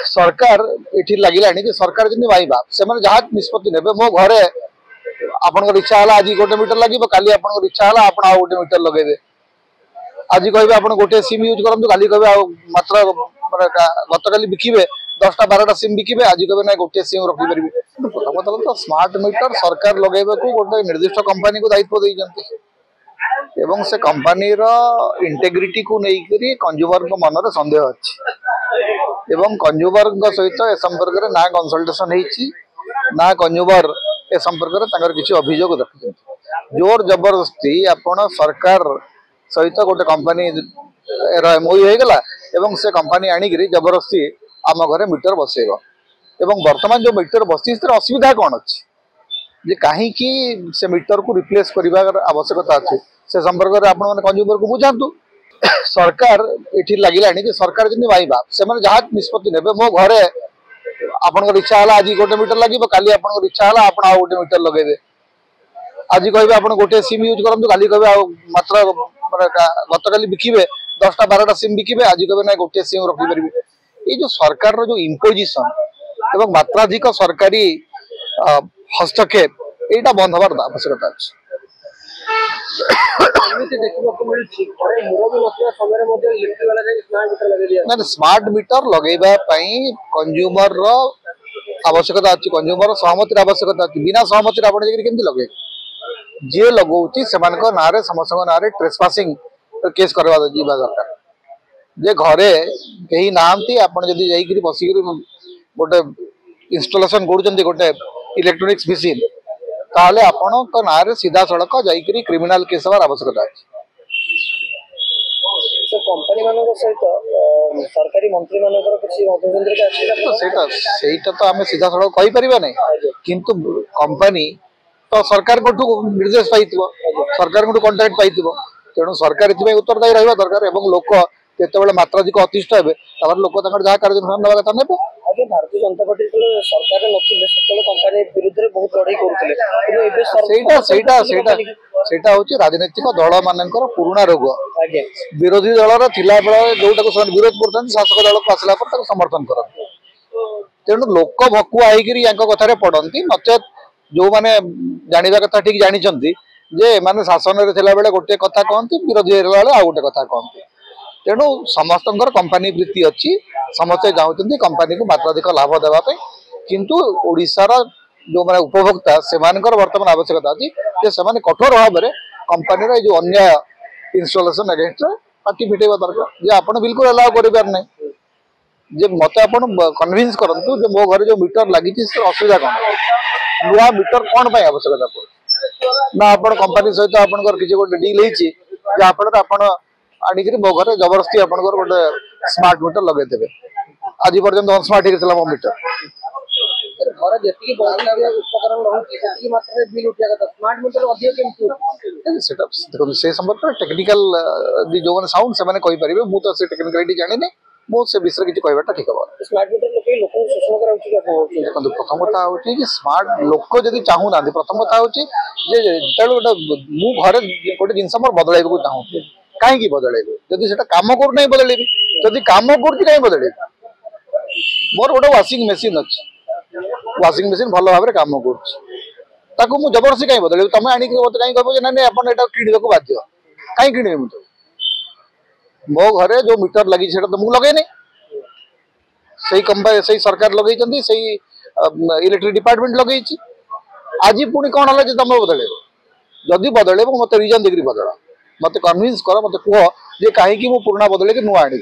सरकार ये लगे कि सरकार जमी वाइबा से जहाँ निष्पत्ति ने मो घरे आपन इच्छा है आज गोटे मीटर लगे काली आपन इच्छा है आप गोटे मीटर लगे आज कहे आप गोटे सिम यूज करूँ काली कहे मात्र गत काली बिकिबे 10टा 12टा सिम बिकिबे आज कहे ना गोटे सिम रखिपारि प्रथम तो स्मार्ट मीटर सरकार लगेबा को गोटे निर्दिष्ट कंपनी को दायित्व देइजंती एवं से कंपनी रो इंटेग्रिटी को लेकर कंज्यूमर को मन में संदेह अच्छी एवं कंज्यूमर सहित ए संपर्क में ना कंसल्टेशन होती ना कंज्यूमर ए संपर्क में किसी अभियोग रखते जोर जबरदस्ती आपण सरकार सहित गोटे कंपनी एमओयू होगला एवं से कंपनी आनिक जबरदस्ती आम घरे मीटर बसैब एवं वर्तमान जो मीटर बस असुविधा कौन अच्छी जे कहीं से मीटर को रिप्लेस करने आवश्यकता अच्छी से संपर्क में आपण कंज्यूमर को बुझातु सरकार ये लगे कि सरकार जमी वाइबा से जहाँ निष्पत्ति ने मो घरे आपन इच्छा है आज गोटे मीटर लगे काली आपन इच्छा है आप गोटे मीटर लगे आज कहे आप गोटे सिम यूज करूँ काली कहे मात्र गत काली बिकिबे 10टा 12टा सिम बिकिबे आज कहे ना गोटे सिम रखिपारि ये जो सरकार जो इम्पोजिशन एवं मात्राधिक सरकारी हस्तक्षेप यहाँ बंद हबार आवश्यकता अच्छी स्मार्ट मीटर लगेगा कंज्यूमर आवश्यकता अच्छी कंज्यूमर सहमति आवश्यकता अच्छी बिना सहमति आप लगे जी लगौती से ना समस्त ना ट्रेसपासिंग केस करवा दरकार जे घरे कहीं नहांती आपण जदि जाइकरी बसिक गोटे इंस्टॉलेशन करूछंती गोटे इलेक्ट्रॉनिक्स मशीन ताले आपण को ना सीधा सड़क जाइकरी क्रिमिनल केस हबार आवश्यकता है कंपनी मानक सहित सरकारी मंत्री मानकर किसी मध्यस्थता सेटा तो आमे सीधा सड़क कहि परिबा नै किंतु कंपनी तो सरकार को निर्देश पाइथिबो सरकार को कॉन्ट्रैक्ट पाइथिबो तेणु सरकार इतने उत्तरदायी रहा दरकार एवं लोक जिते मात्राधिक अतिष्ठ हे लोक जहाँ कार्यानुष्ठान ना कथा ने आगे भारतीय जनता पार्टी सरकार नथिले सेतले कंपनी विरुद्ध रे बहुत लड़ाई करथिले होची राजनीतिक दल मानकर पुराना रोग विरोधी दल थिला बेले जोटा विरोध करथन शासक दल को आसला पर समर्थन करथि तेणु लोक भकुआ होइकरी यांको कथारे पड़ती नचेत जो माने जानिबा कथा ठीक जानिचंती जे माने शासन रे थिला बेले गोटे कथा कहंती विरोधी बेले आ गोटे कथा कहंती तेणु समस्त कंपनी वृत्ति अच्छी समस्ते चाहते कंपनी को मात्राधिक लाभ देवाई किंतु ओडिशार जो माने उपभोक्ता से वर्तमान आवश्यकता अच्छी से कठोर भाव में कंपनी जो अन्याय इंस्टॉलेशन अगेंस्ट पार्टी फिटेबा दरकार जे आप बिल्कुल अलाउ कर जे मत आप कन्विंस करंतु जे मो घर जो मीटर लगी असुविधा कौन नुआ मीटर कौन पाई आवश्यकता पड़े ना आप कंपनी सहित आप किसी गोटे डील होती जहाँफल आप आनिक मो घर जबरदस्ती आप गोटे स्मार्ट मीटर लगे देवे आज पर्यंत अनस्मार्ट हो मो मीटर घर जी उपकरण रही बिल उठा कथा स्मार्ट मीटर देखो से संपर्क टेक्निकल जो मैंने साउंड से कहि परिबे मु तो से टेक्निकलिटी जानि मु से विषय किसी कहबाटा ठीक हम स्मार्ट मीटर लोक शोषण करा प्रथम कथा होची कि स्मार्ट लोक जदि चाहू ना प्रथम कथा होची जे जेतले गोटे मु घर गोटे जिनस मोर बदलाइबा को चाहू कहीं बदलेबे जदि सेटा काम करू नहीं बदलेबी जदि काम करूची कहीं बदलेबी मोर गोटे वाशिंग मशीन अच्छी वाशिंग मशीन भल भाव में काम करूँ मुझे जबरदस्ती कहीं बदल तुम आनिक मत कहीं कह ना नहीं आप किणवा बाध्य कहीं किणवे मुझे मो घरे जो मीटर लगी तो मुझे लगे नहीं से कंपनी से सरकार लगे इलेक्ट्रिक डिपार्टमेंट लगे आज पुणी कौन है तुम बदल जदि बदल मत रिजन देखिए बदल मत कन्विंस कर मत कह जे कहीं पुराना बदल नुआ आनी